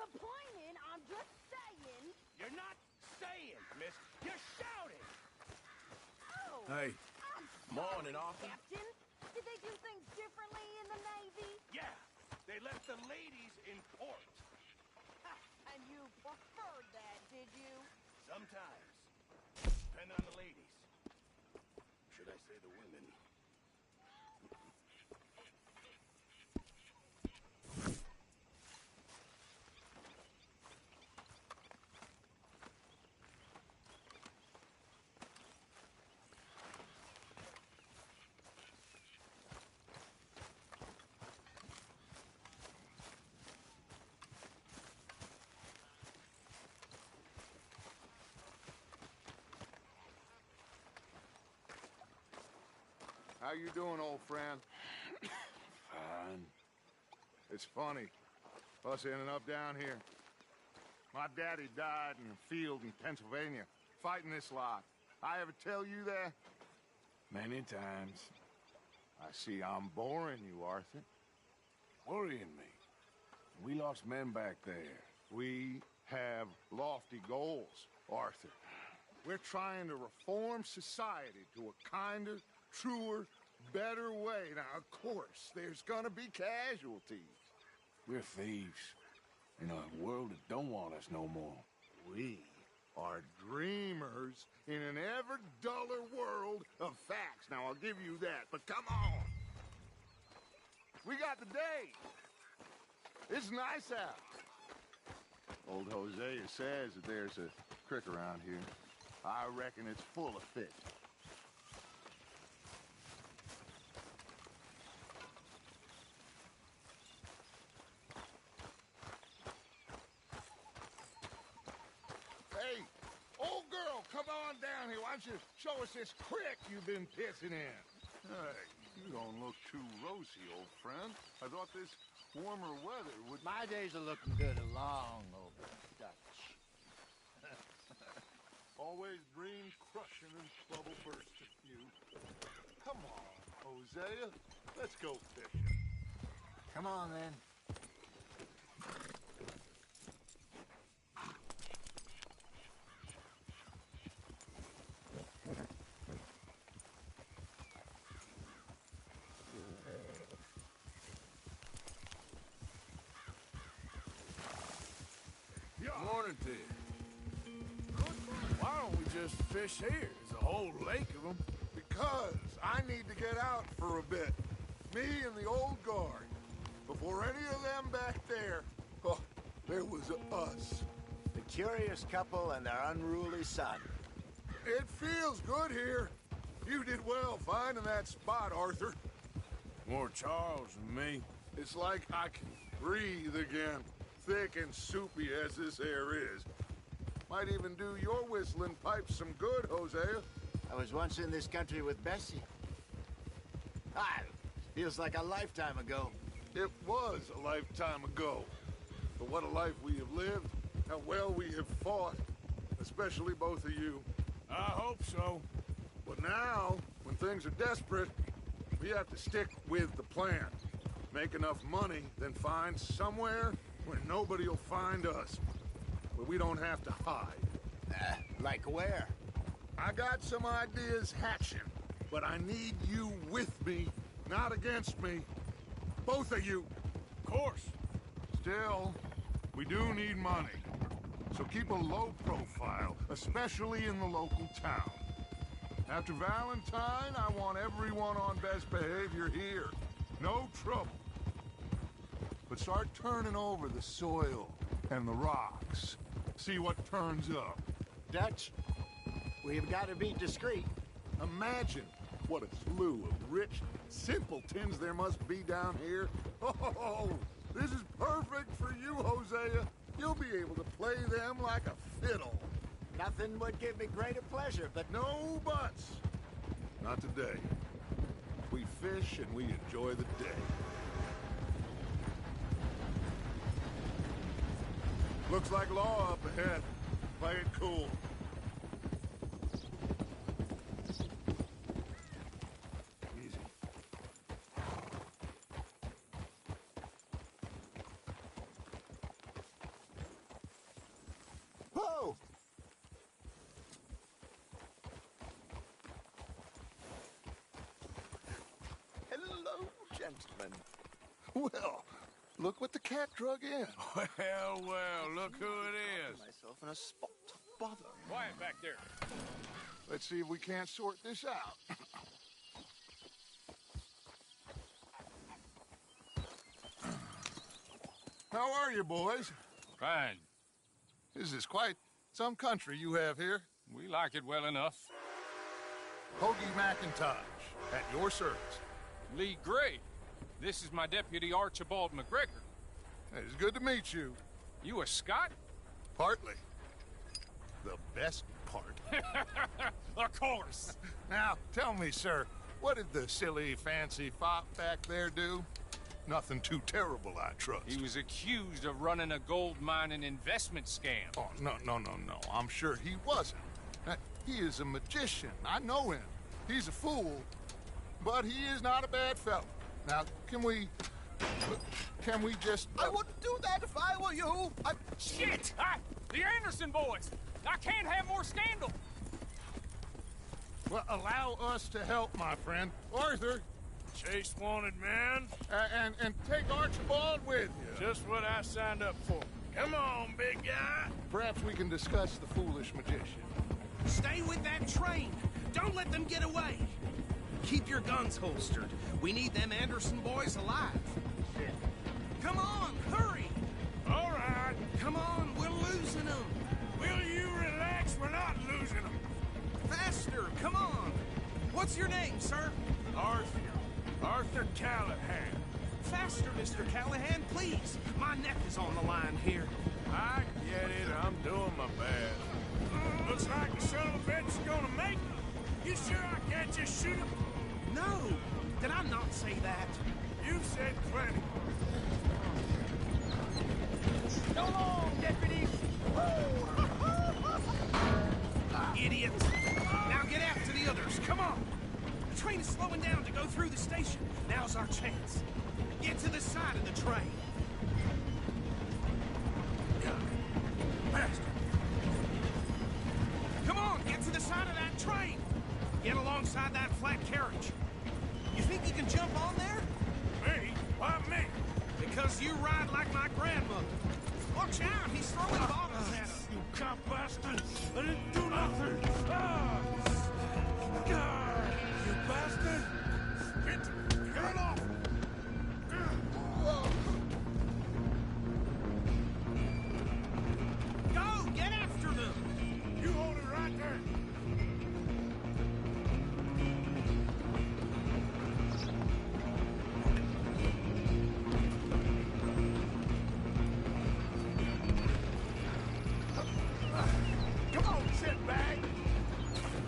complaining, I'm just saying. You're not saying, miss. You're shouting. Oh. Hey. I'm Morning, sorry, Arthur. Captain. Did they do things differently in the Navy? Yeah, they left the ladies in port. And you preferred that, did you? Sometimes. Depending on the ladies. Should I say the women? How you doing, old friend? Fine. It's funny, us ending up down here. My daddy died in a field in Pennsylvania, fighting this lot. I ever tell you that? Many times. I see I'm boring you, Arthur. Worrying me. We lost men back there. We have lofty goals, Arthur. We're trying to reform society to a kinder, truer, better way. Now, of course, there's gonna be casualties. We're thieves. In a world that don't want us no more. We are dreamers in an ever duller world of facts. Now, I'll give you that, but come on. We got the day. It's nice out. Old Hosea says that there's a creek around here. I reckon it's full of fish. Hey, old girl, come on down here. Why don't you show us this creek you've been pissing in? Hey, you don't look too rosy, old friend. I thought this warmer weather would... My days are looking good along over Dutch. Always dream crushing and bubble bursting, you. Come on, Hosea. Let's go fishing. Come on, then. Morning to you. Why don't we just fish here? There's a whole lake of them. Because I need to get out for a bit. Me and the old guard. Before any of them back there, oh, there was us. The curious couple and their unruly son. It feels good here. You did well finding that spot, Arthur. More Charles than me. It's like I can breathe again. Thick and soupy as this air is. Might even do your whistling pipes some good, Hosea. I was once in this country with Bessie. Feels like a lifetime ago. It was a lifetime ago. But what a life we have lived. How well we have fought. Especially both of you. I hope so. But now, when things are desperate, we have to stick with the plan. Make enough money, then find somewhere where nobody will find us. Where we don't have to hide. Like where? I got some ideas hatching, but I need you with me, not against me. Both of you. Of course. Still, we do need money. So keep a low profile, especially in the local town. After Valentine, I want everyone on best behavior here. No trouble. But start turning over the soil and the rocks. See what turns up. Dutch, we've got to be discreet. Imagine what a slew of rich simpletons there must be down here. Oh, this is perfect for you, Hosea. You'll be able to play them like a fiddle. Nothing would give me greater pleasure, but... No buts. Not today. We fish and we enjoy the day. Looks like law up ahead. Play it cool. Easy. spokesman. Well, look what the cat drug in. Well, look who it is. Myself in a spot. Bother. Quiet back there. Let's see if we can't sort this out. How are you, boys? Fine. This is quite some country you have here. We like it well enough. Hoagie McIntosh, at your service. Lee Gray. This is my deputy Archibald McGregor. It's good to meet you. You a Scot? Partly. The best part. Of course. Now, tell me, sir, what did the silly, fancy fop back there do? Nothing too terrible, I trust. He was accused of running a gold mining investment scam. Oh, no. I'm sure he wasn't. He is a magician. I know him. He's a fool, but he is not a bad fellow. Now, can we just... I wouldn't do that if I were you. Shit! The Anderson boys! I can't have more scandal! Well, allow us to help, my friend. Arthur, Chase wanted man. and take Archibald with you. Just what I signed up for. Come on, big guy. Perhaps we can discuss the foolish magician. Stay with that train. Don't let them get away. Keep your guns holstered. We need them Anderson boys alive. Come on, hurry! All right. Come on, we're losing them. Will you relax? We're not losing them. Faster, come on. What's your name, sir? Arthur Callahan. Faster, Mr. Callahan, please. My neck is on the line here. I get it. I'm doing my best. Looks like the son of a bitch is gonna make it. You sure I can't just shoot him? No, did I not say that? You've said plenty. Go on, deputies! Idiots. Now get after the others, come on. The train is slowing down to go through the station. Now's our chance. Get to the side of the train. Faster. Come on, get to the side of that train. Get alongside that flat carriage. You think you can jump on there? Me? Why me? Because you ride like my grandmother. Watch out, he's throwing bottles at us. You cop bastard! I didn't do nothing! Ah! God! You bastard! Get it off! Go, get after them! You hold it right there! Come on, shitbag!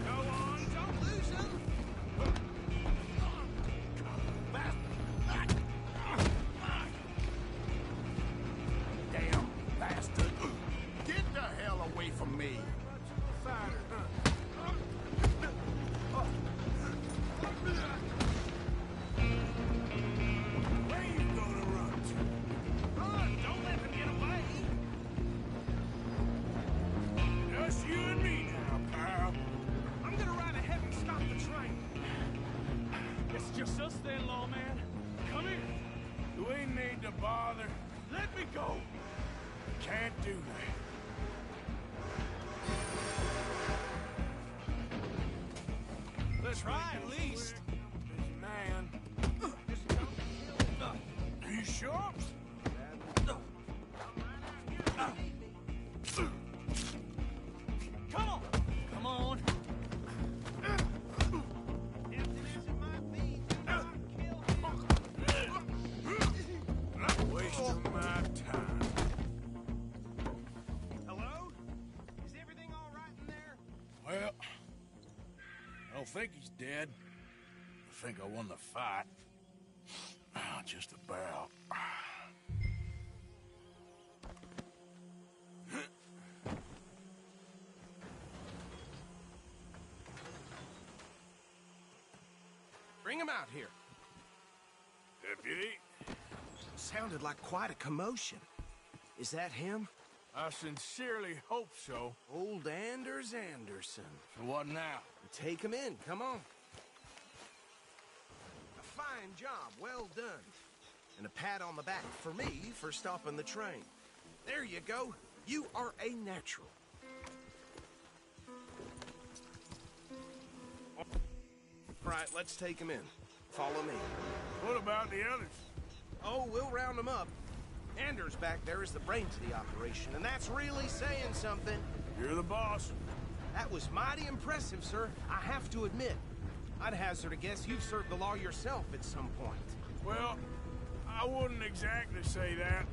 Go on, don't lose them! Damn bastard! Get the hell away from me! Where you gonna run to? Run, don't let them get away! Just you and me now, pal. I'm gonna ride ahead and stop the train. It's just us then, lawman. Come here. Do we need to bother? Let me go. Can't do that. Let's Try at least. Man. Are you sure? Come on. Come on. I'm wasting my time. Hello? Is everything all right in there? Well, I don't think he's dead. I think I won the fight. Just about. Bring him out here. Deputy, Sounded like quite a commotion. Is that him? I sincerely hope so. Old Anders Anderson. So what now? Take him in, come on. fine job. Well done. And a pat on the back for me for stopping the train. There you go. You are a natural. Right, let's take him in. Follow me. What about the others? Oh, we'll round them up. Anders back there is the brains of the operation, and that's really saying something. You're the boss. That was mighty impressive, sir. I have to admit. I'd hazard a guess you've served the law yourself at some point. Well, I wouldn't exactly say that.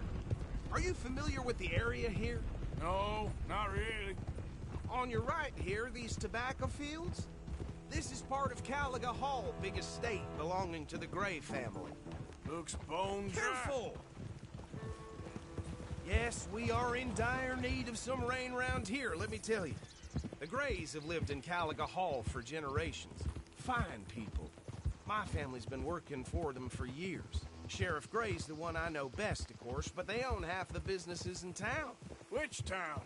Are you familiar with the area here? No, not really. On your right here, these tobacco fields? This is part of Caliga Hall, big estate belonging to the Gray family. Looks bone dry. Careful! Yes, we are in dire need of some rain round here, let me tell you. The Grays have lived in Caliga Hall for generations. Fine people. My family's been working for them for years. Sheriff Gray's the one I know best, of course, but they own half the businesses in town. Which town?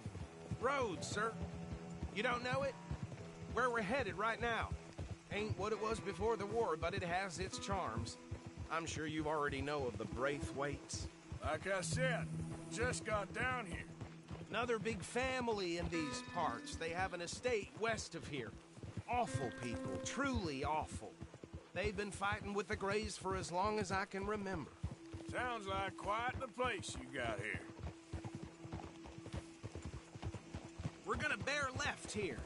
Rhodes, sir. You don't know it? Where we're headed right now. Ain't what it was before the war, but it has its charms. I'm sure you already know of the Braithwaites. Like I said, just got down here. Another big family in these parts. They have an estate west of here. Awful people, truly awful. They've been fighting with the Grays for as long as I can remember. Sounds like quite the place you got here. We're gonna bear left here.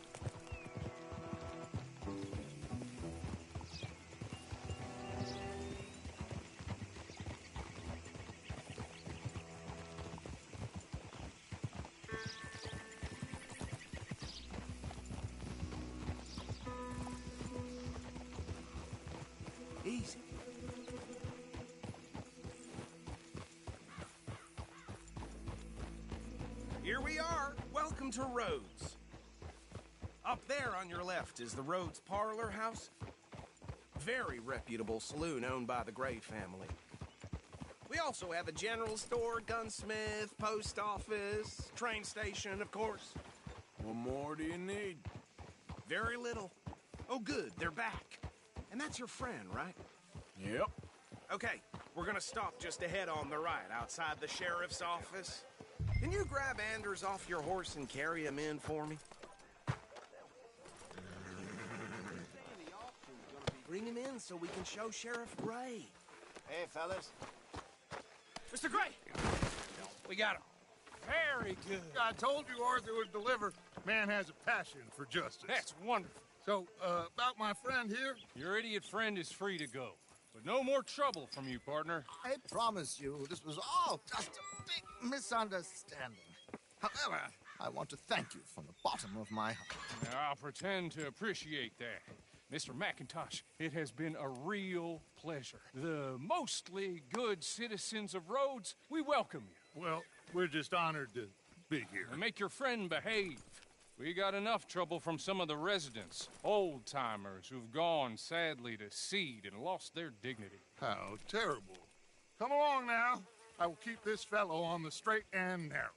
Easy. Here we are. Welcome to Rhodes. Up there on your left is the Rhodes Parlor House. Very reputable saloon owned by the Gray family. We also have a general store, gunsmith, post office, train station, of course. What more do you need? Very little. Oh, good, they're back. And that's your friend, right? Yep. Okay, we're gonna stop just ahead on the right, outside the sheriff's office. Can you grab Anders off your horse and carry him in for me? Bring him in so we can show Sheriff Gray. Hey, fellas. Mr. Gray! We got him. Very good. I told you Arthur would deliver. Man has a passion for justice. That's wonderful. So, about my friend here? Your idiot friend is free to go. But no more trouble from you, partner. I promise you, this was all just a big misunderstanding. However, I want to thank you from the bottom of my heart. Now, I'll pretend to appreciate that. Mr. McIntosh, it has been a real pleasure. The mostly good citizens of Rhodes, we welcome you. Well, we're just honored to be here. And make your friend behave. We got enough trouble from some of the residents, old-timers who've gone, sadly, to seed and lost their dignity. How terrible. Come along now. I will keep this fellow on the straight and narrow.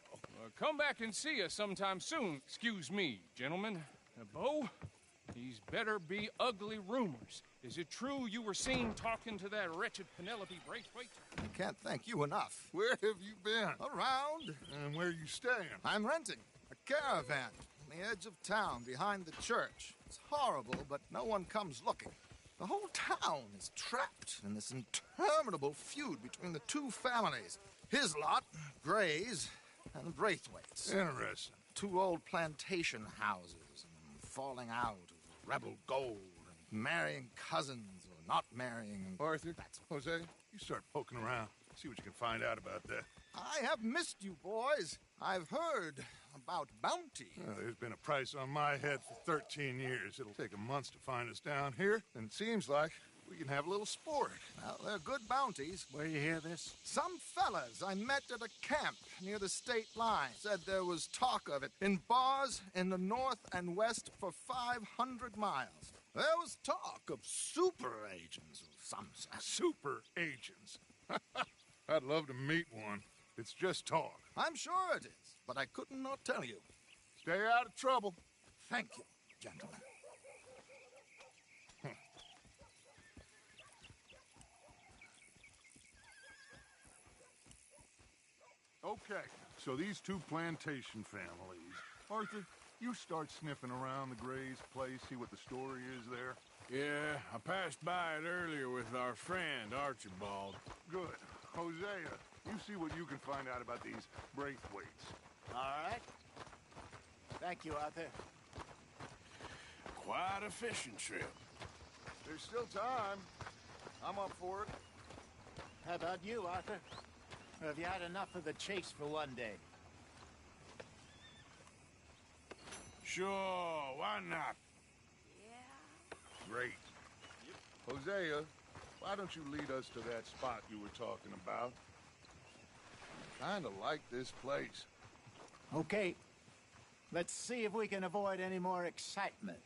Come back and see us sometime soon. Excuse me, gentlemen. Bo, these better be ugly rumors. Is it true you were seen talking to that wretched Penelope Braithwaite? I can't thank you enough. Where have you been? Around. And where you staying? I'm renting a caravan on the edge of town behind the church. It's horrible, but no one comes looking. The whole town is trapped in this interminable feud between the two families. His lot, Gray's, and the Braithwaites. Interesting. Two old plantation houses, and falling out of rebel gold, and marrying cousins or not marrying. And Arthur, Jose, you start poking around. See what you can find out about that. I have missed you, boys. I've heard about bounty. There's been a price on my head for 13 years. It'll take a month to find us down here, and it seems like we can have a little sport. Well, they're good bounties. Where you hear this? Some fellas I met at a camp near the state line said there was talk of it in bars in the north and west for 500 miles. There was talk of super agents of some sort. Super agents. I'd love to meet one. It's just talk. I'm sure it is, but I couldn't not tell you. Stay out of trouble. Thank you, gentlemen. Okay, so these two plantation families. Arthur, you start sniffing around the Gray's place, see what the story is there. Yeah, I passed by it earlier with our friend, Archibald. Good. Hosea, you see what you can find out about these Braithwaites. All right. Thank you, Arthur. Quite a fishing trip. There's still time. I'm up for it. How about you, Arthur? Or have you had enough of the chase for one day? Sure, why not? Great. Hosea, why don't you lead us to that spot you were talking about? Kinda like this place. Okay. Let's see if we can avoid any more excitement.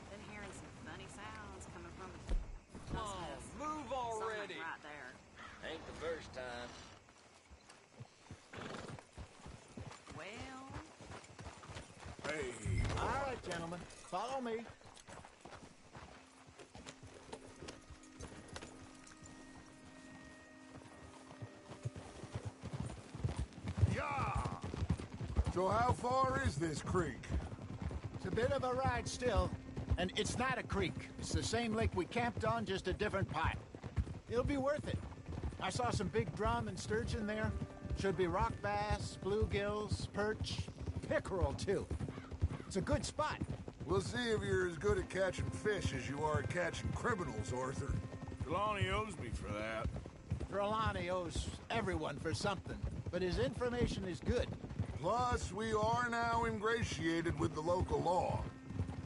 Been hearing some funny sounds coming from the house. Move already. Something right there. Ain't the first time. Well, Hey, All right, gentlemen. Follow me. Yeah! So how far is this creek? It's a bit of a ride still. And it's not a creek. It's the same lake we camped on, just a different part. It'll be worth it. I saw some big drum and sturgeon there. Should be rock bass, bluegills, perch, pickerel, too. It's a good spot. We'll see if you're as good at catching fish as you are at catching criminals, Arthur. Trelawney owes me for that. Trelawney owes everyone for something, but his information is good. Plus, we are now ingratiated with the local law.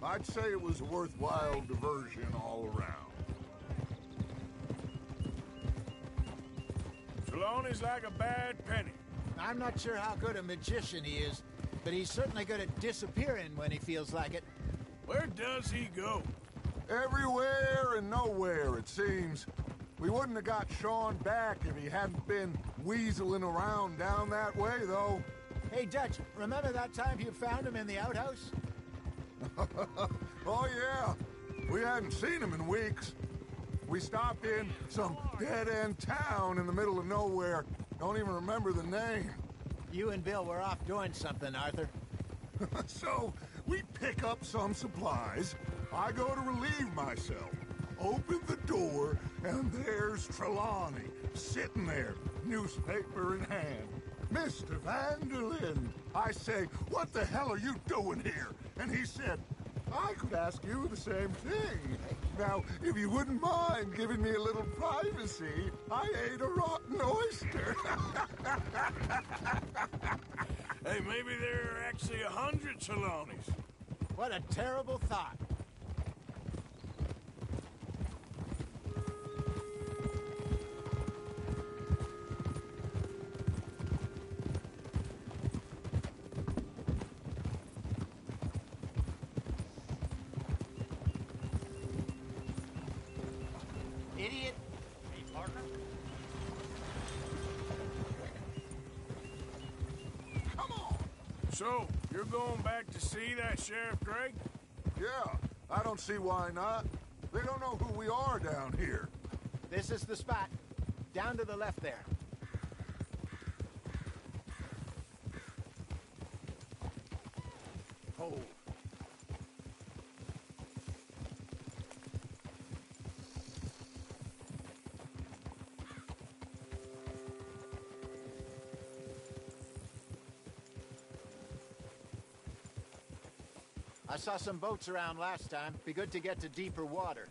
I'd say it was a worthwhile diversion all around. Trelawney's like a bad penny. I'm not sure how good a magician he is, but he's certainly good at disappearing when he feels like it. Where does he go? Everywhere and nowhere, it seems. We wouldn't have got Sean back if he hadn't been weaseling around down that way, though. Hey, Dutch, remember that time you found him in the outhouse? Oh, yeah. We hadn't seen him in weeks. We stopped in some dead-end town in the middle of nowhere. Don't even remember the name. You and Bill were off doing something, Arthur. So, we pick up some supplies. I go to relieve myself. Open the door, and there's Trelawney, sitting there, newspaper in hand. Mr. Vanderlyn. I say, what the hell are you doing here? And he said, I could ask you the same thing. Now, if you wouldn't mind giving me a little privacy, I ate a rotten oyster. Hey, maybe there are actually 100 Trelawneys. What a terrible thought. Idiot. Hey, partner. Come on. So, you're going back to see that Sheriff Gray? Yeah, I don't see why not. They don't know who we are down here. This is the spot. Down to the left there. Hold. I saw some boats around last time. Be good to get to deeper water.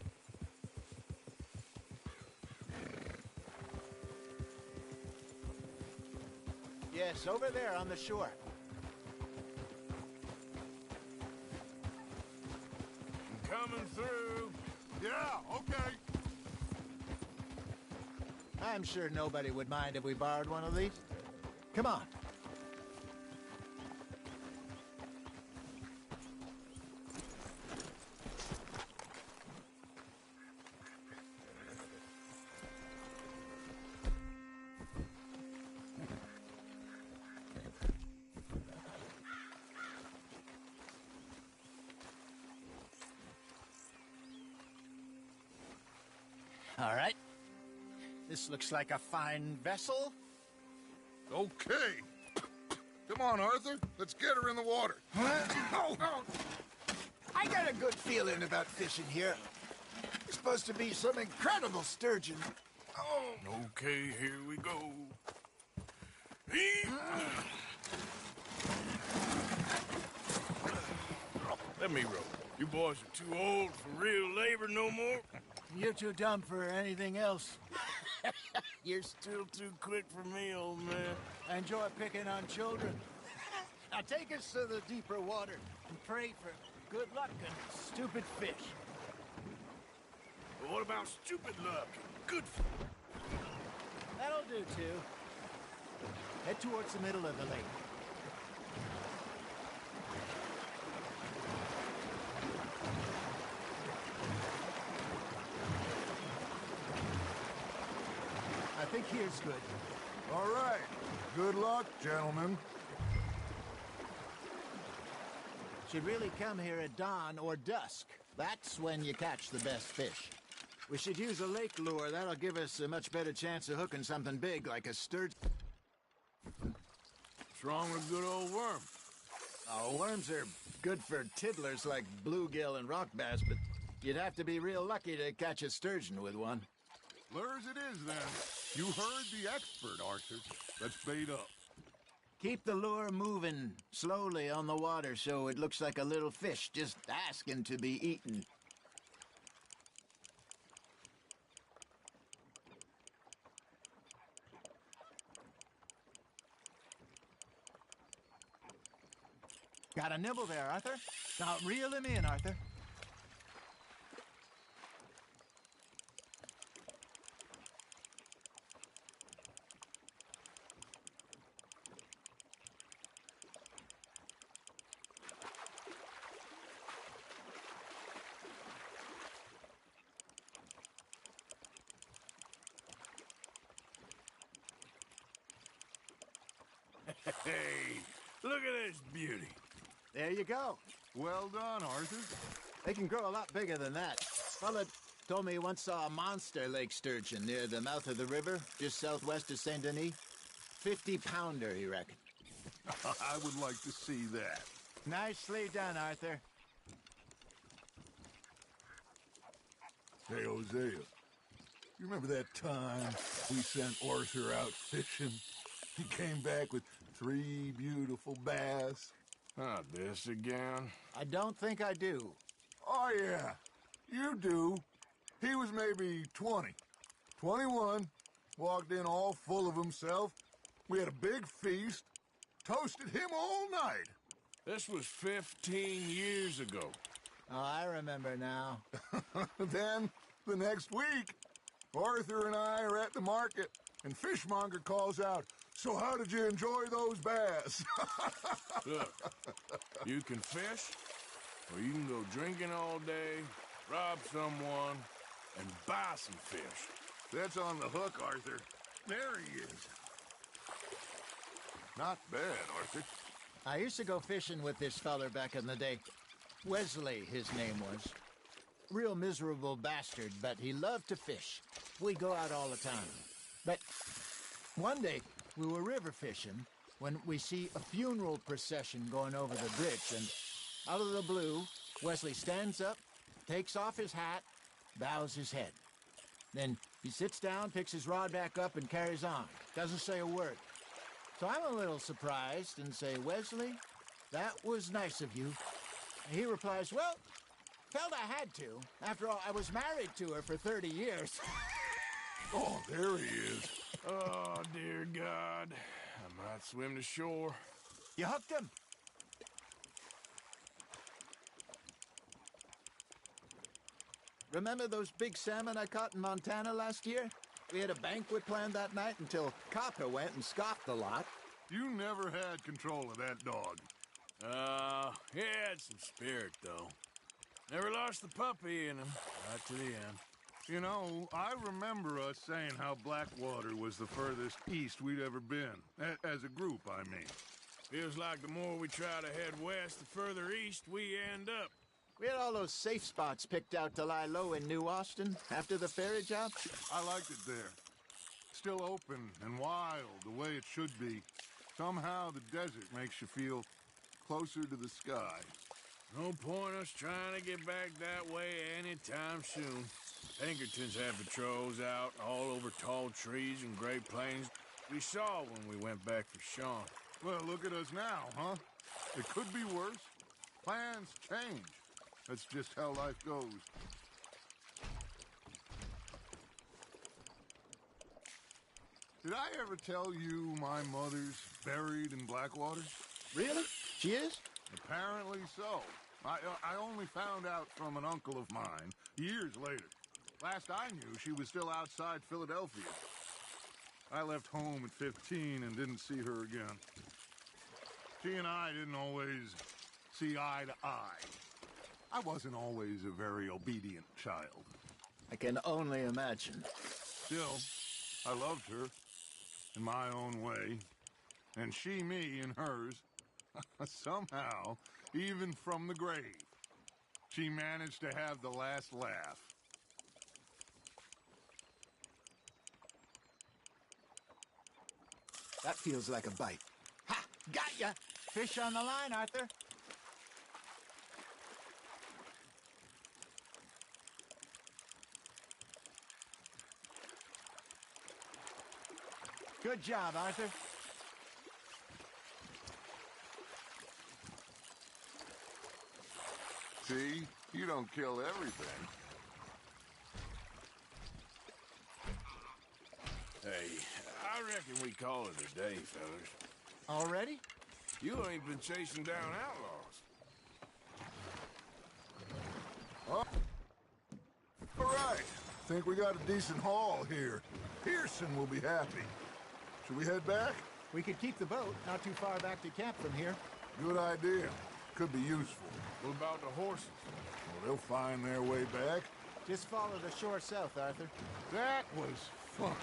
Yes, over there on the shore. I'm coming through. Yeah, okay. I'm sure nobody would mind if we borrowed one of these. Come on. All right. This looks like a fine vessel. Okay. Come on, Arthur. Let's get her in the water. Oh. I got a good feeling about fishing here. It's supposed to be some incredible sturgeon. Oh. Okay, here we go. Let me row. You boys are too old for real labor no more. You're too dumb for anything else. You're still too quick for me, old man. I enjoy picking on children. Now take us to the deeper water and pray for good luck and stupid fish. But what about stupid luck and good That'll do, too. Head towards the middle of the lake. I think here's good. All right. Good luck, gentlemen. Should really come here at dawn or dusk. That's when you catch the best fish. We should use a lake lure. That'll give us a much better chance of hooking something big like a sturgeon. What's wrong with a good old worm? Oh, worms are good for tiddlers like bluegill and rock bass, but you'd have to be real lucky to catch a sturgeon with one. Lures it is, then. You heard the expert, Arthur. Let's bait up. Keep the lure moving slowly on the water so it looks like a little fish just asking to be eaten. Got a nibble there, Arthur. Now reel him in, Arthur. Hey, look at this beauty. There you go. Well done, Arthur. They can grow a lot bigger than that. Fella told me he once saw a monster lake sturgeon near the mouth of the river, just southwest of Saint Denis. 50-pounder, he reckoned. I would like to see that. Nicely done, Arthur. Hey, Hosea. You remember that time we sent Arthur out fishing? He came back with 3 beautiful bass. Not this again. I don't think I do. Oh, yeah. You do. He was maybe 20. 21. Walked in all full of himself. We had a big feast. Toasted him all night. This was 15 years ago. Oh, I remember now. Then, the next week, Arthur and I are at the market, and Fishmonger calls out, "So how did you enjoy those bass?" Look, you can fish, or you can go drinking all day, rob someone, and buy some fish. That's on the hook, Arthur. There he is. Not bad, Arthur. I used to go fishing with this feller back in the day. Wesley, his name was. Real miserable bastard, but he loved to fish. We go out all the time. But one day, we were river fishing when we see a funeral procession going over the bridge, and out of the blue, Wesley stands up, takes off his hat, bows his head. Then he sits down, picks his rod back up, and carries on. Doesn't say a word. So I'm a little surprised and say, "Wesley, that was nice of you." And he replies, "Well, felt I had to. After all, I was married to her for 30 years. Oh, there he is. Oh, dear God. I might swim to shore. You hooked him." Remember those big salmon I caught in Montana last year? We had a banquet planned that night until Copper went and scoffed a lot. You never had control of that dog. He had some spirit, though. Never lost the puppy in him, right to the end. You know, I remember us saying how Blackwater was the furthest east we'd ever been. As a group, I mean. Feels like the more we try to head west, the further east we end up. We had all those safe spots picked out to lie low in New Austin after the ferry job. I liked it there. Still open and wild, the way it should be. Somehow the desert makes you feel closer to the sky. No point us trying to get back that way anytime soon. Pinkertons had patrols out all over tall trees and Great Plains. We saw when we went back for Sean. Well, look at us now, huh? It could be worse. Plans change. That's just how life goes. Did I ever tell you my mother's buried in Blackwater? Really? She is? Apparently so. I only found out from an uncle of mine years later. Last I knew, she was still outside Philadelphia. I left home at 15 and didn't see her again. She and I didn't always see eye to eye. I wasn't always a very obedient child. I can only imagine. Still, I loved her in my own way, and she me in hers. Somehow, even from the grave, she managed to have the last laugh. That feels like a bite. Ha! Got ya! Fish on the line, Arthur. Good job, Arthur. See? You don't kill everything. Hey, I reckon we call it a day, fellas. Already? You ain't been chasing down outlaws. All right. Think we got a decent haul here. Pearson will be happy. Should we head back? We could keep the boat not too far back to camp from here. Good idea. Could be useful. What about the horses? Well, they'll find their way back. Just follow the shore south, Arthur. That was fun.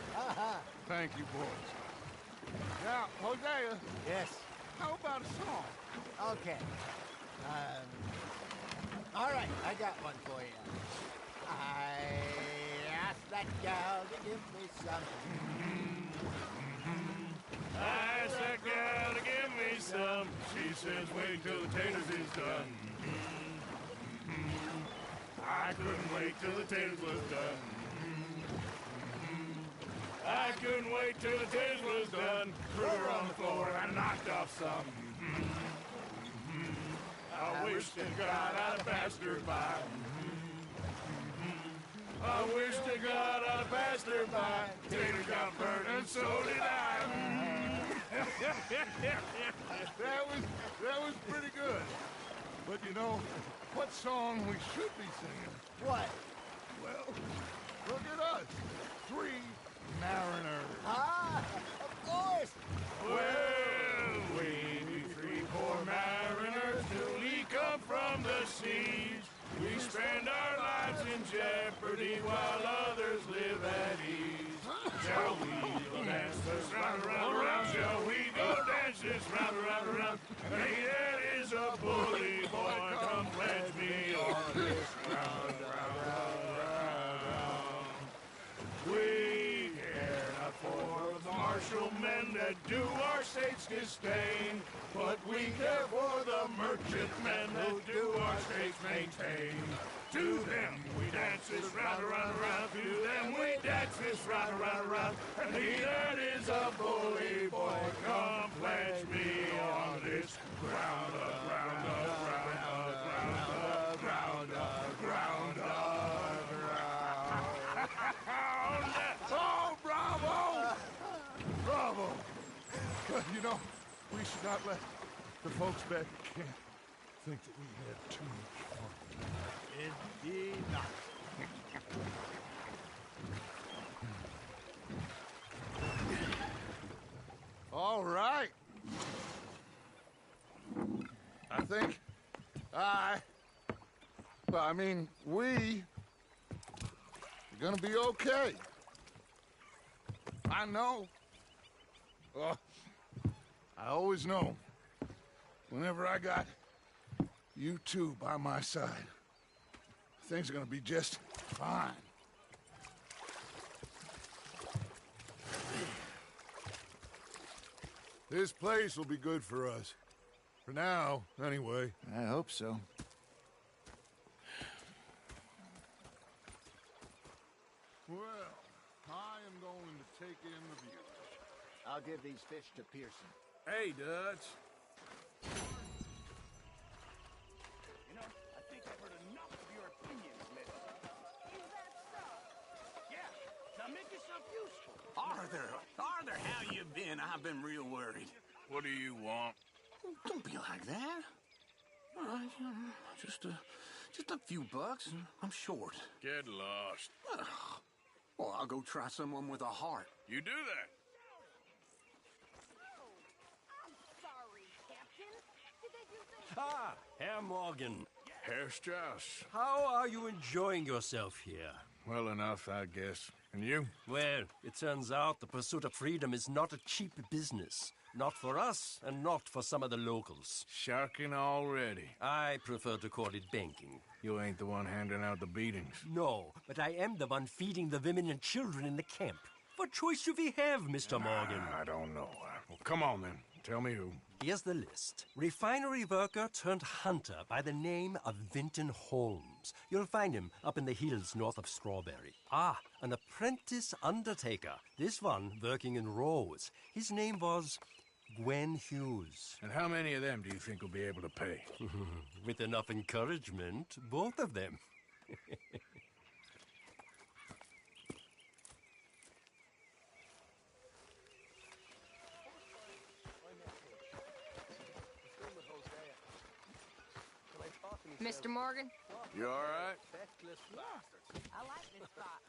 Thank you, boys. Now, Hosea, Yes. how about a song? Okay. All right, I got one for you. I asked that gal to give me some. I asked that gal to give me some. She says, wait till the taters is done. I couldn't wait till the taters was done. I couldn't wait till the taters was done. Threw her on the floor and I knocked off some. I wish to God I'd have passed her by. I wish to God I'd have passed her by. Tater got burned and so did I. That was pretty good. But you know, what song we should be singing? What? Well, look at us. 3 mariners. Ah, of course. Well, we 3 poor mariners newly come from the seas. We spend our lives in jeopardy while others live at ease. Shall we go dance this round, around, around? Shall we go dance this round, around, around? Hey, that is a bully boy. Come pledge me on this round, round, round, round. We care not for the martial men that do our state's disdain, but we care for the merchantmen that do our state's maintain. To them we dance this round, around, around. To them we dance this round, around, around. And he that is a bully boy, come pledge me on this ground up, ground up, ground up, ground up, ground up, ground up. Oh, bravo! Bravo! But you know, we should not let the folks back at camp think that we had too much fun. Indeed not. All right. I think we are gonna be okay. I know. I always know. Whenever I got you two by my side. Things are gonna be just fine. This place will be good for us. For now, anyway. I hope so. Well, I am going to take in the view. I'll give these fish to Pearson. Hey, Dutch. You know, I think I've heard enough of your opinions, miss. Is that so? Yeah, now make yourself useful. Arthur, how you been? I've been real worried. What do you want? Don't be like that. All right, just a few bucks. I'm short. Get lost. Well, I'll go try someone with a heart. You do that. I'm sorry, Captain. Did they do things? Ah, Herr Morgan. Herr Strauss. How are you enjoying yourself here? Well enough, I guess. And you? Well, it turns out the pursuit of freedom is not a cheap business. Not for us, and not for some of the locals. Sharking already. I prefer to call it banking. You ain't the one handing out the beatings. No, but I am the one feeding the women and children in the camp. What choice do we have, Mr. Morgan? I don't know. Well, come on then. Tell me who. Here's the list. Refinery worker turned hunter by the name of Vinton Holmes. You'll find him up in the hills north of Strawberry. Ah, an apprentice undertaker. This one working in Rose. His name was Gwen Hughes. And how many of them do you think will be able to pay? With enough encouragement, both of them. Mr. Morgan? You all right? I like this spot.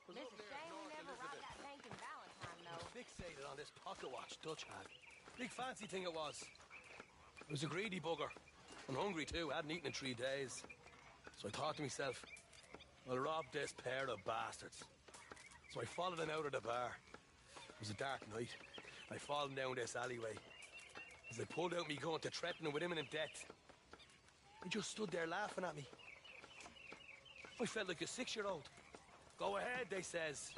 It's a shame we never robbed that bank in Valentine, though. Fixated on this pocket watch Dutch had. Big fancy thing it was. It was a greedy bugger. And hungry too, hadn't eaten in 3 days. So I thought to myself, I'll rob this pair of bastards. So I followed them out of the bar. It was a dark night. I followed them down this alleyway. As I pulled out me gun to threaten them with imminent death, they just stood there laughing at me. I felt like a 6-year-old. Go ahead, they says.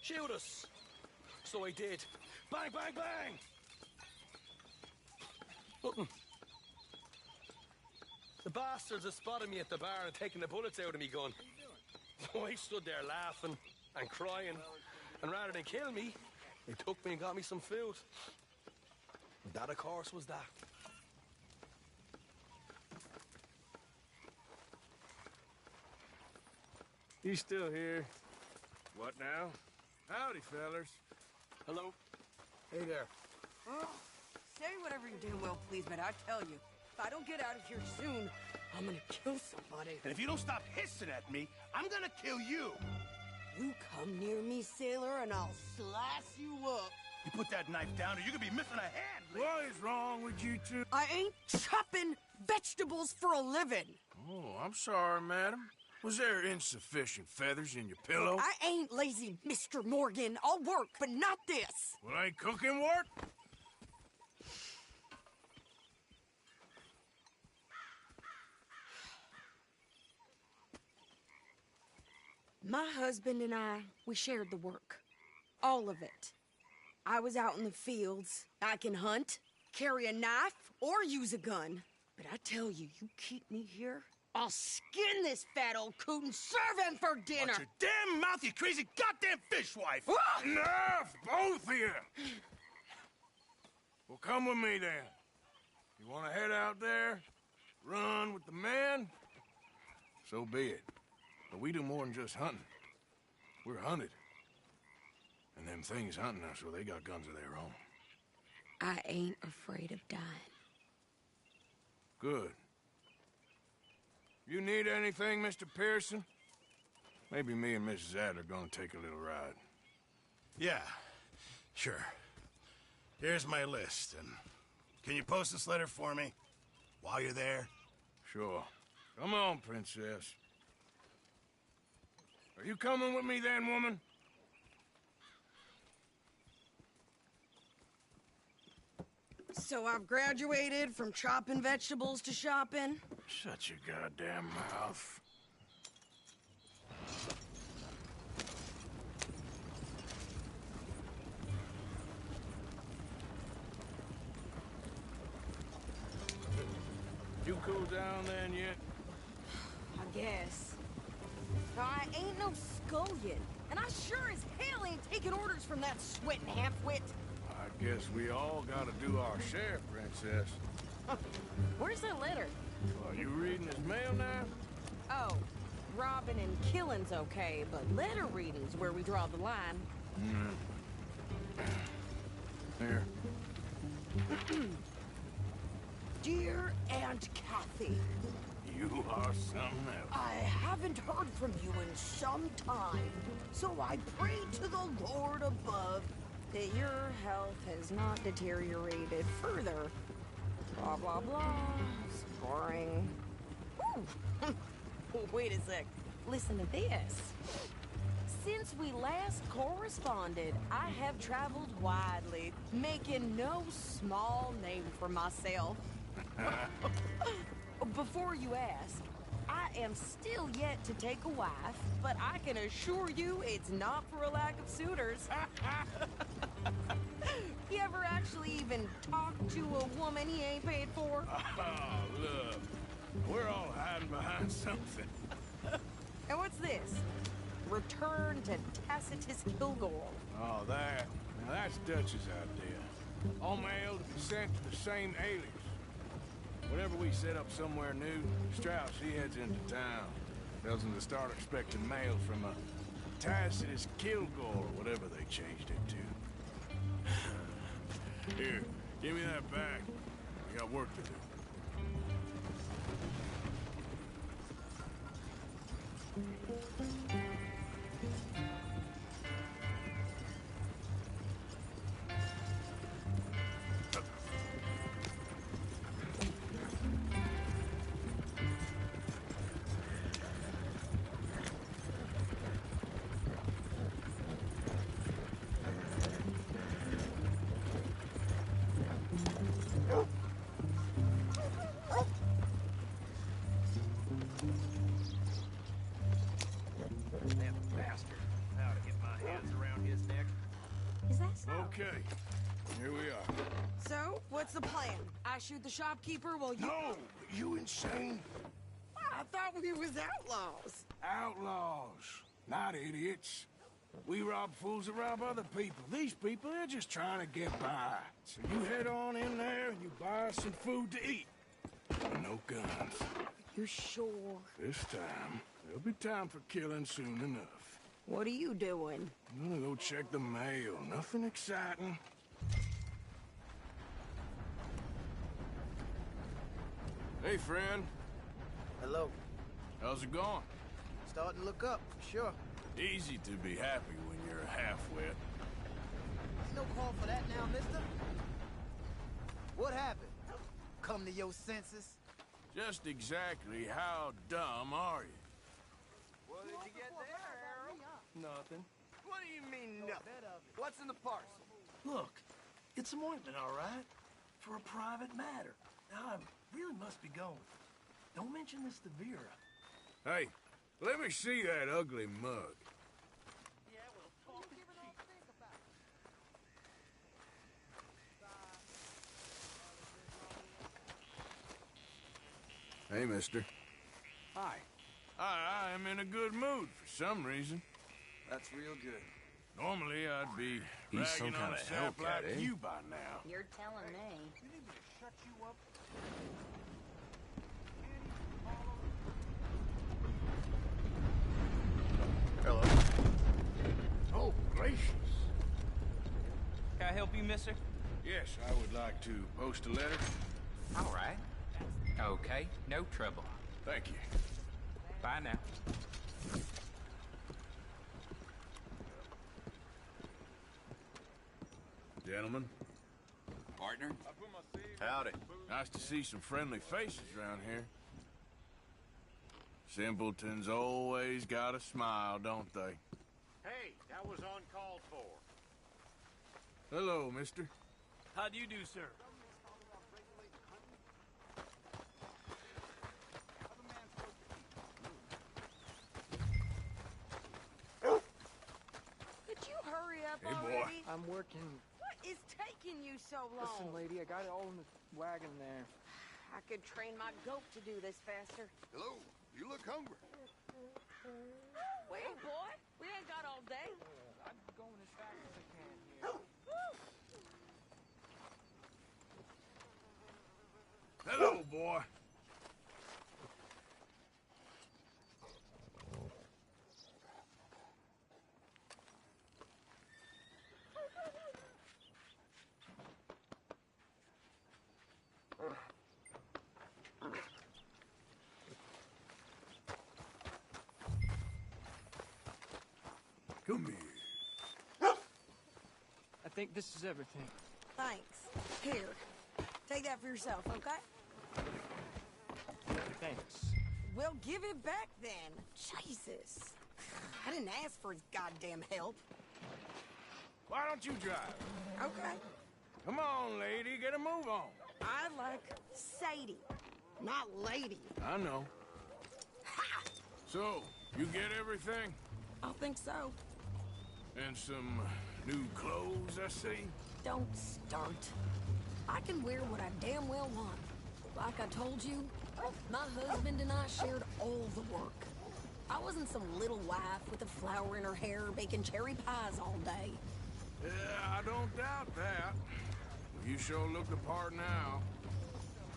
Shoot us. So I did. Bang, bang, bang! Nothing. The bastards had spotted me at the bar and taken the bullets out of me gun. So I stood there laughing and crying. And rather than kill me, they took me and got me some food. And that, of course, was that. He's still here. What now? Howdy, fellers. Hello. Hey there. Oh, say whatever you damn well please, but I tell you, if I don't get out of here soon, I'm gonna kill somebody. And if you don't stop hissing at me, I'm gonna kill you. You come near me, sailor, and I'll slice you up. You put that knife down or you're gonna be missing a hand. What is wrong with you two? I ain't chopping vegetables for a living. Oh, I'm sorry, madam. Was there insufficient feathers in your pillow? I ain't lazy, Mr. Morgan. I'll work, but not this. Well, ain't cooking work? My husband and I, we shared the work. All of it. I was out in the fields. I can hunt, carry a knife, or use a gun. But I tell you, you keep me here, I'll skin this fat old coot and serve him for dinner. Watch your damn mouth, you crazy goddamn fishwife! Enough, both of you! Well, come with me then. You want to head out there, run with the men? So be it. But we do more than just hunting. We're hunted. And them things hunting us, well, they got guns of their own. I ain't afraid of dying. Good. You need anything, Mr. Pearson? Maybe me and Mrs. Adler are gonna take a little ride. Yeah, sure. Here's my list, and can you post this letter for me while you're there? Sure. Come on, princess. Are you coming with me then, woman? So I've graduated from chopping vegetables to shopping? Shut your goddamn mouth. You cool down then yet? I guess. I ain't no scullion, and I sure as hell ain't taking orders from that sweating half-wit. I guess we all gotta do our share, Princess. Where's that letter? Are you reading his mail now? Oh, robbing and killing's okay, but letter reading's where we draw the line. Here. Dear Aunt Kathy, You are something else. I haven't heard from you in some time, so I pray to the Lord above that your health has not deteriorated further. Blah, blah, blah. It's boring. Ooh. Wait a sec. Listen to this. Since we last corresponded, I have traveled widely, making no small name for myself. Before you ask, I am still yet to take a wife, but I can assure you it's not for a lack of suitors. You ever actually even talk to a woman he ain't paid for? Oh, look. We're all hiding behind something. And what's this? Return to Tacitus Kilgore. Oh, that. Now, that's Dutch's idea. All mail to be sent to the same alias. Whenever we set up somewhere new, Strauss, he heads into town. Tells them to start expecting mail from a Tacitus Kilgore, or whatever they changed it to. Here, give me that back. We got work to do. Okay, here we are. So, what's the plan? I shoot the shopkeeper while you... No! You insane? I thought we was outlaws. Outlaws, not idiots. We rob fools that rob other people. These people, they're just trying to get by. So you head on in there and you buy us some food to eat. No guns. You sure? This time, there'll be time for killing soon enough. What are you doing? I'm gonna go check the mail. Nothing exciting. Hey, friend. Hello. How's it going? Starting to look up, for sure. Easy to be happy when you're half-wit. Ain't no call for that now, mister. What happened? Come to your senses? Just exactly how dumb are you? What did you get there, Harold? Nothing. What do you mean, nothing? What's in the parcel? Look, it's some ointment, all right? For a private matter. Now, I really must be going. Don't mention this to Vera. Hey, let me see that ugly mug. Yeah, well, talk is cheap. Hey, mister. Hi. I am in a good mood for some reason. That's real good. Normally, I'd be He's some ragging on kind a of sap Hellcat, like eh? you by now. You're telling me. You need me to shut you up? Hello. Oh, gracious. Can I help you, mister? Yes, I would like to post a letter. All right. Okay, no trouble. Thank you. Bye now. Gentlemen. Partner? Howdy. Nice to see some friendly faces around here. Simpletons always got a smile, don't they? Hey, that was uncalled for. Hello, mister. How do you do, sir? Could you hurry up Hey, boy. already? I'm working. What is taking you so long? Listen, lady, I got it all in the wagon there. I could train my goat to do this faster. Hello, you look hungry. Wait, boy, we ain't got all day. I'm going as fast as I can here. Hello, boy. Come here. I think this is everything. Thanks. Here, take that for yourself, okay? Thanks. Well, give it back then. Jesus. I didn't ask for his goddamn help. Why don't you drive? Okay. Come on, lady, get a move on. I like Sadie, not lady. I know. Ha! So, you get everything? I think so. And some new clothes, I see? Don't start. I can wear what I damn well want. Like I told you, my husband and I shared all the work. I wasn't some little wife with a flower in her hair baking cherry pies all day. Yeah, I don't doubt that. You sure look the part now.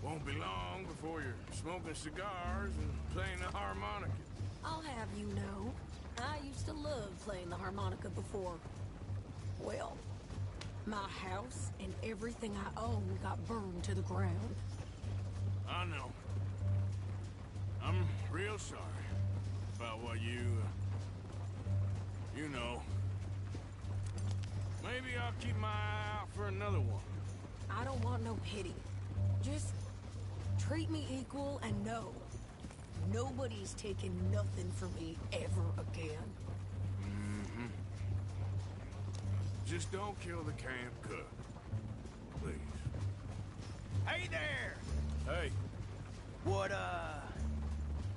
Won't be long before you're smoking cigars and playing the harmonica. I'll have you know, I used to love playing the harmonica before. Well, my house and everything I own got burned to the ground. I know. I'm real sorry about what you know. Maybe I'll keep my eye out for another one. I don't want no pity. Just treat me equal and know nobody's taking nothing from me ever again. Mm-hmm. Just don't kill the camp cook. Please. Hey there! Hey.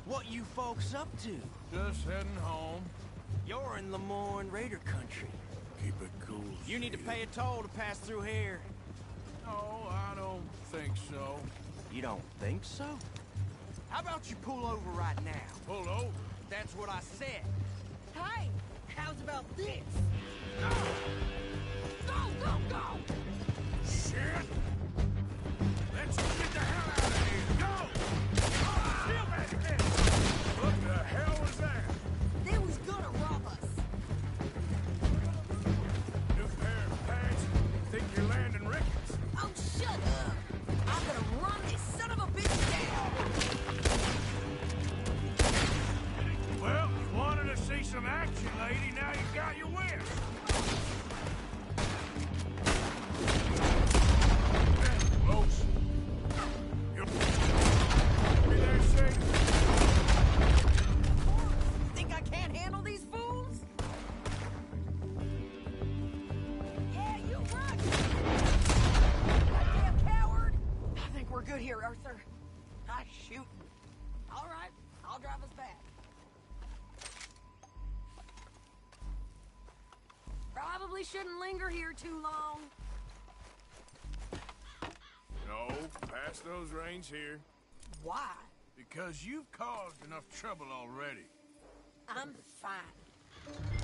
What you folks up to? Just heading home. You're in Lemoyne Raider country. Keep it cool. You need to pay a toll to pass through here. No, I don't think so. You don't think so? How about you pull over right now? Pull over? That's what I said. Hey, how's about this? No! Go, go, go! Shit! Let's get the hell out of here! Go! Steal that thing! What the hell was that? They was gonna rob us. New pair of pants? Think you're landing Ricketts? Oh, shut up! I'm gonna run this son of a bitch down! Well, you wanted to see some action, lady. Now you got your wish. Close. You'll be there safe. Think I can't handle these fools? Yeah, you run! Goddamn coward! I think we're good here, Arthur. I shoot. All right, I'll drive us back. Probably shouldn't linger here too long. No, pass those reins here. Why? Because you've caused enough trouble already. I'm fine.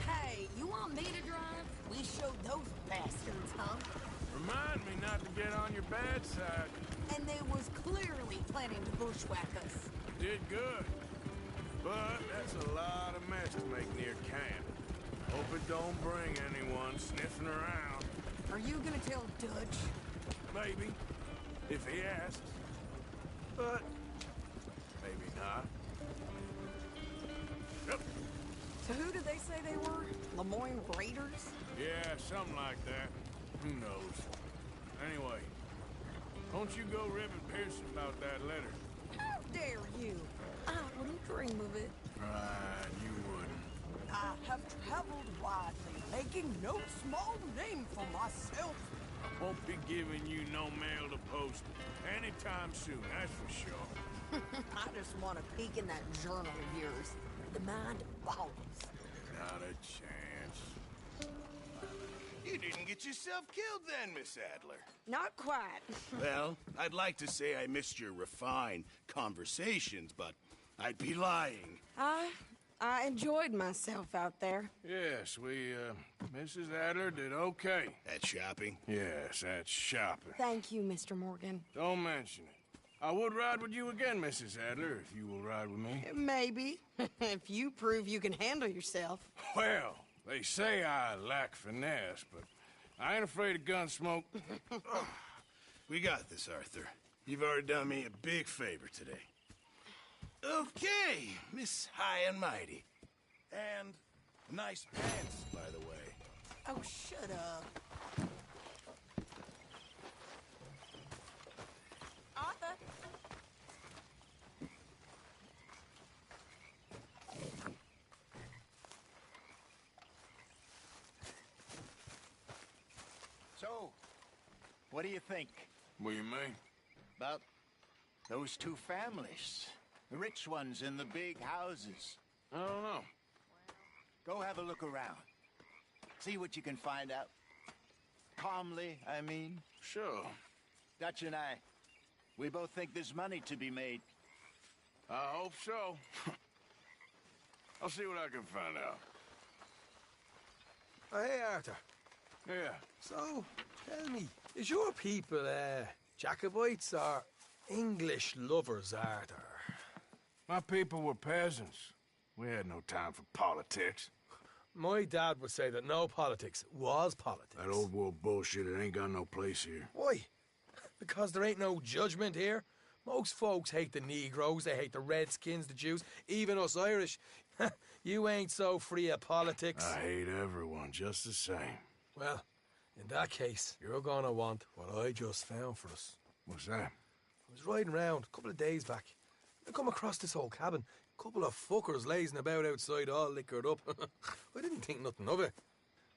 Hey, you want me to drive? We showed those bastards, huh? Remind me not to get on your bad side. And they was clearly planning to bushwhack us. Did good. But that's a lot of mess to make near camp. Hope it don't bring anyone sniffing around. Are you gonna tell Dutch? Maybe, if he asks. But maybe not. Yep. So who did they say they were? Lemoyne Raiders? Yeah, something like that. Who knows? Anyway, don't you go ribbing Pearson about that letter. How dare you? I wouldn't dream of it. Right, you wouldn't. I have traveled widely, making no small name for myself. Won't be giving you no mail to post anytime soon, that's for sure. I just want to peek in that journal of yours. The mind boggles. Not a chance. You didn't get yourself killed then, Miss Adler. Not quite. Well, I'd like to say I missed your refined conversations, but I'd be lying. I enjoyed myself out there. Yes, Mrs. Adler did okay. At shopping? Yes, that's shopping. Thank you, Mr. Morgan. Don't mention it. I would ride with you again, Mrs. Adler, if you will ride with me. Maybe. If you prove you can handle yourself. Well, they say I lack finesse, but I ain't afraid of gun smoke. We got this, Arthur. You've already done me a big favor today. Okay, Miss High and Mighty. And nice pants, by the way. Oh, shut up. Arthur. So, what do you think? What do you mean? About those two families. The rich ones in the big houses. I don't know. Go have a look around. See what you can find out. Calmly, I mean. Sure. Dutch and I, we both think there's money to be made. I hope so. I'll see what I can find out. Oh, hey, Arthur. Yeah. So, tell me, is your people, Jacobites or English lovers, Arthur? My people were peasants. We had no time for politics. My dad would say that no politics was politics. That old world bullshit, it ain't got no place here. Why? Because there ain't no judgment here. Most folks hate the Negroes, they hate the Redskins, the Jews, even us Irish. You ain't so free of politics. I hate everyone just the same. Well, in that case, you're gonna want what I just found for us. What's that? I was riding around a couple of days back. I come across this old cabin. A couple of fuckers lazing about outside all liquored up. I didn't think nothing of it.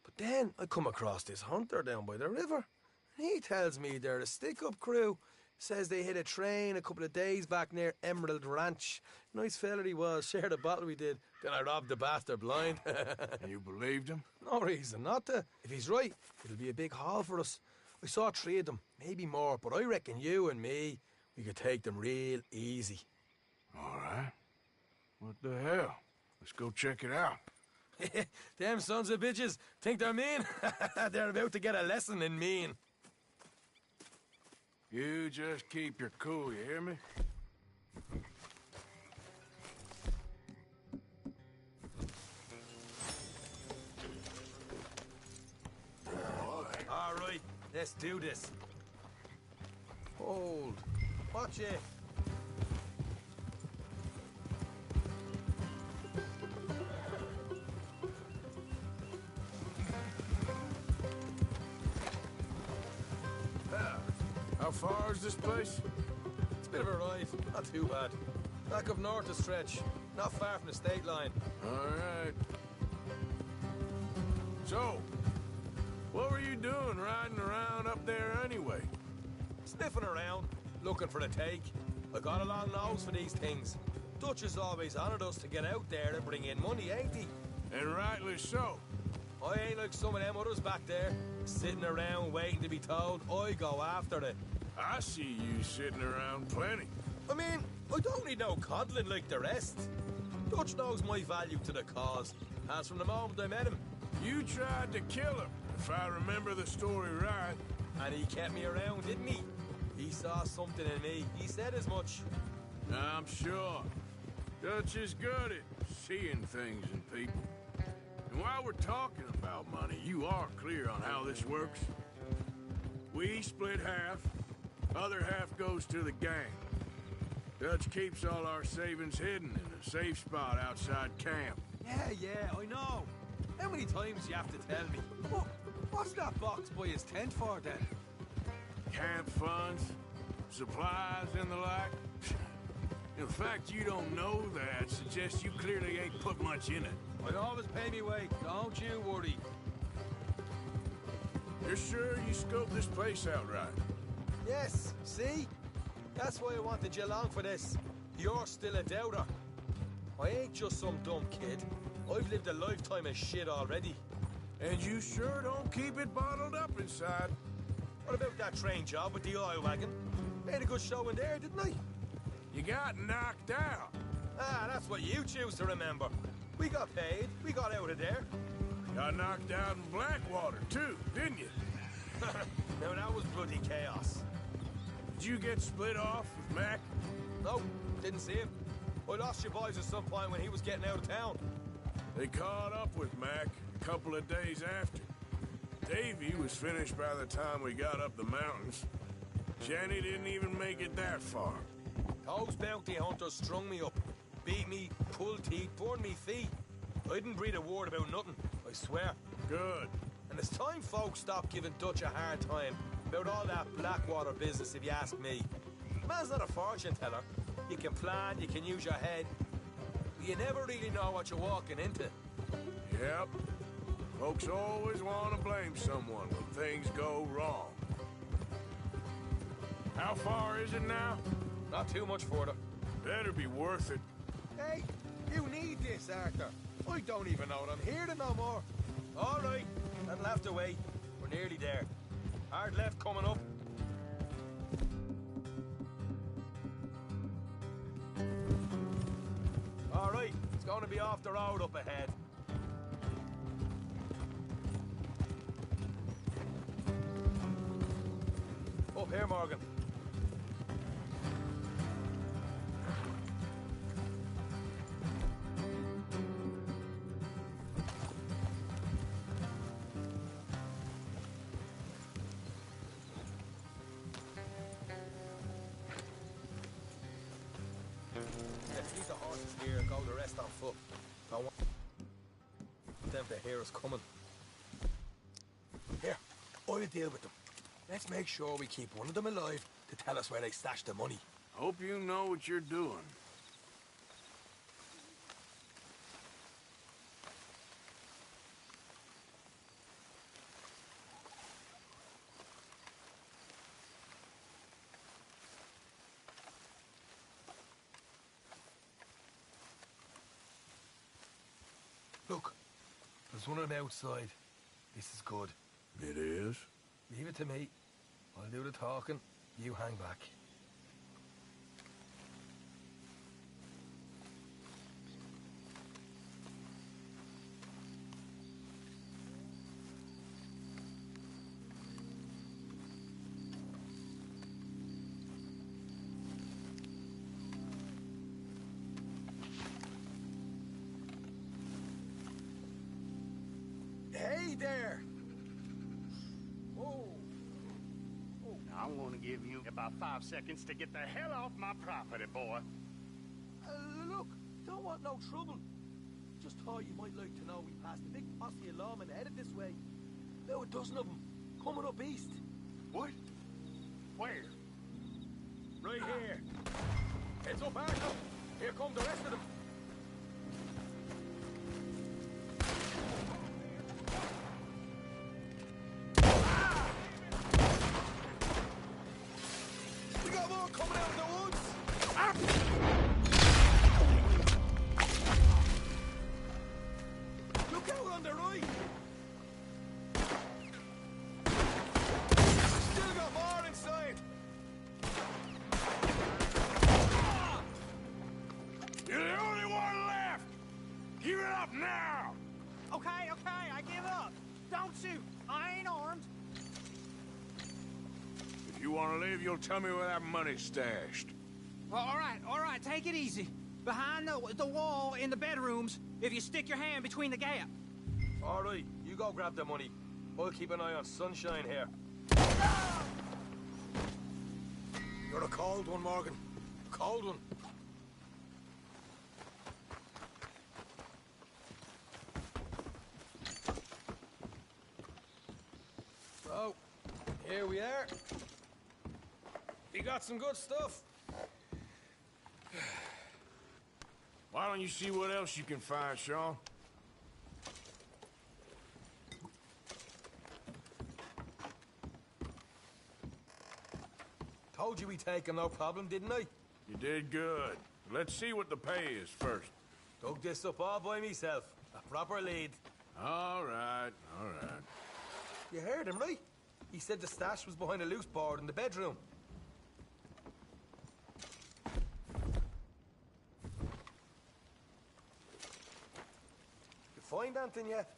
But then I come across this hunter down by the river. And he tells me they're a stick-up crew. Says they hit a train a couple of days back near Emerald Ranch. Nice fella he was. Shared a bottle we did. Then I robbed the bastard blind. And you believed him? No reason not to. If he's right, it'll be a big haul for us. I saw 3 of them, maybe more, but I reckon you and me, we could take them real easy. All right. What the hell? Let's go check it out. Them sons of bitches think they're mean. They're about to get a lesson in mean. You just keep your cool, you hear me? All right, let's do this. Hold. Watch it. How far is this place? It's a bit of a ride, not too bad. Back up north a stretch, not far from the state line. All right. So, what were you doing riding around up there anyway? Sniffing around, looking for the take. I got a long nose for these things. Dutch has always honoured us to get out there and bring in money, ain't he? And rightly so. I ain't like some of them others back there, sitting around waiting to be told. I go after it. I see you sitting around plenty. I mean, I don't need no coddling like the rest. Dutch knows my value to the cause, as from the moment I met him. You tried to kill him, if I remember the story right. And he kept me around, didn't he? He saw something in me. He said as much. I'm sure. Dutch is good at seeing things in people. And while we're talking about money, you are clear on how this works? We split half, other half goes to the gang. Dutch keeps all our savings hidden in a safe spot outside camp. Yeah, I know. How many times you have to tell me? What's that box by his tent for, then? Camp funds, supplies, and the like. The fact you don't know that suggests you clearly ain't put much in it. I always pay me way, don't you worry. You're sure you scoped this place out right? Yes, see? That's why I wanted you along for this. You're still a doubter. I ain't just some dumb kid. I've lived a lifetime of shit already. And you sure don't keep it bottled up inside. What about that train job with the oil wagon? Made a good show in there, didn't I? You got knocked out. Ah, that's what you choose to remember. We got paid. We got out of there. Got knocked out in Blackwater, too, didn't you? Now, that was bloody chaos. Did you get split off with Mac? No, didn't see him. I lost your boys at some point when he was getting out of town. They caught up with Mac a couple of days after. Davy was finished by the time we got up the mountains. Jenny didn't even make it that far. Those bounty hunters strung me up. Beat me, pulled teeth, burned me feet. I didn't breathe a word about nothing, I swear. Good. And it's time folks stop giving Dutch a hard time about all that Blackwater business, if you ask me. Man's not a fortune teller. You can plan, you can use your head, but you never really know what you're walking into. Yep. Folks always want to blame someone when things go wrong. How far is it now? Not too much further. Better be worth it. Hey, you need this, Arthur. I don't even know what I'm here to no more. All right, that'll have to wait. We're nearly there. Hard left coming up. All right, it's going to be off the road up ahead. Up here, Morgan. Let's leave the horses here and go the rest on foot. I want them to hear us coming. Here, I'll deal with them. Let's make sure we keep one of them alive to tell us where they stashed the money. Hope you know what you're doing. Look, there's one of them outside. This is good. It is? Leave it to me. I'll do the talking. You hang back. Hey there! I'm gonna give you about 5 seconds to get the hell off my property, boy. Look, don't want no trouble. Just thought you might like to know we passed a big posse of lawmen headed this way. About a dozen of them, coming up east. What? Where? Right here. Heads up, Arthur. Here come the rest of them. We got more coming out of the woods. Look out on the right. Still got more inside. You're the only one left! Give it up now! Okay, I give up. Don't shoot. I ain't armed. If you want to leave, you'll tell me where that money's stashed. All right, take it easy. Behind the wall in the bedrooms, if you stick your hand between the gap. All right, you go grab the money. I'll keep an eye on Sunshine here. You're a cold one, Morgan. A cold one. So, here we are. We got some good stuff. Why don't you see what else you can find, Sean? Told you we'd take him, no problem, didn't I? You did good. Let's see what the pay is first. Dug this up all by myself. A proper lead. All right, all right. You heard him, right? He said the stash was behind a loose board in the bedroom. You find anything yet?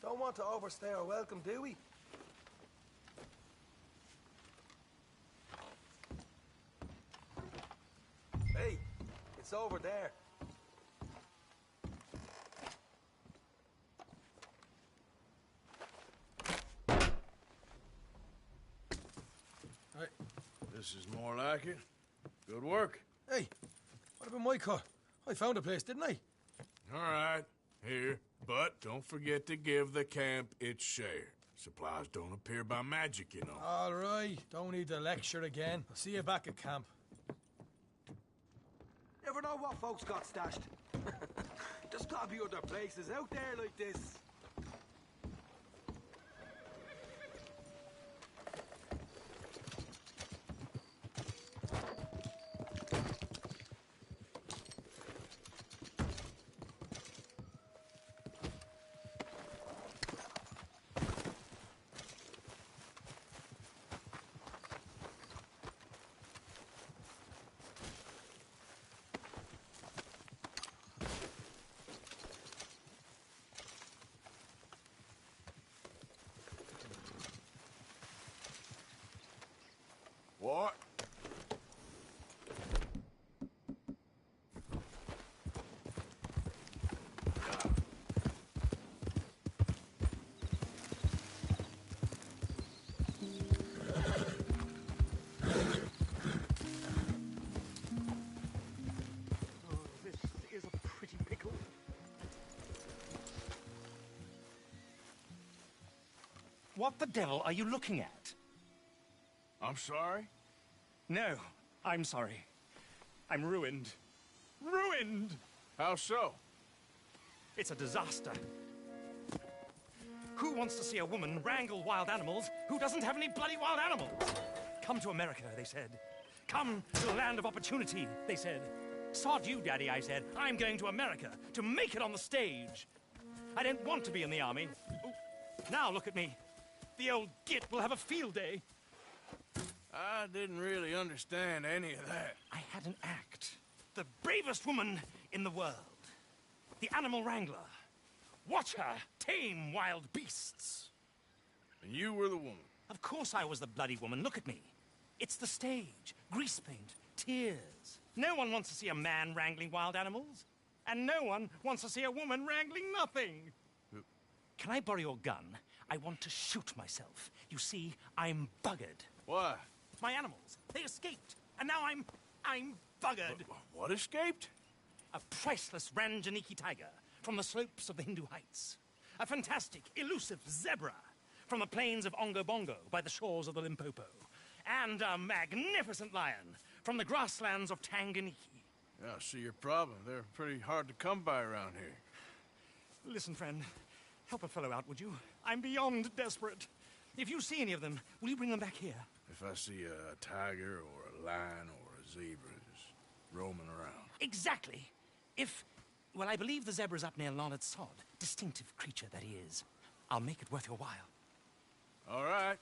Don't want to overstay our welcome, do we? Hey, it's over there. This is more like it. Good work. Hey, what about my car? I found a place, didn't I? All right, here. But don't forget to give the camp its share. Supplies don't appear by magic, you know. All right, don't need to lecture again. I'll see you back at camp. Never know what folks got stashed. There's gotta be other places out there like this. What? This is a pretty pickle. What the devil are you looking at? I'm sorry? No, I'm sorry. I'm ruined. Ruined! How so? It's a disaster. Who wants to see a woman wrangle wild animals who doesn't have any bloody wild animals? Come to America, they said. Come to the land of opportunity, they said. Sod you, Daddy, I said. I'm going to America to make it on the stage. I didn't want to be in the army. Ooh, now look at me. The old git will have a field day. I didn't really understand any of that. I had an act. The bravest woman in the world. The animal wrangler. Watch her tame wild beasts. And you were the woman? Of course I was the bloody woman. Look at me. It's the stage. Grease paint. Tears. No one wants to see a man wrangling wild animals. And no one wants to see a woman wrangling nothing. Can I borrow your gun? I want to shoot myself. You see, I'm buggered. Why? My animals. They escaped. And now I'm buggered. What escaped? A priceless Ranjaniki tiger from the slopes of the Hindu Heights. A fantastic, elusive zebra from the plains of Ongo Bongo by the shores of the Limpopo. And a magnificent lion from the grasslands of Tanganyika. Yeah, I see your problem. They're pretty hard to come by around here. Listen, friend. Help a fellow out, would you? I'm beyond desperate. If you see any of them, will you bring them back here? If I see a tiger or a lion or a zebra just roaming around. Exactly. Well, I believe the zebra's up near Larned Sod. Distinctive creature that he is. I'll make it worth your while. All right,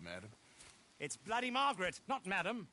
madam. It's Bloody Margaret, not madam.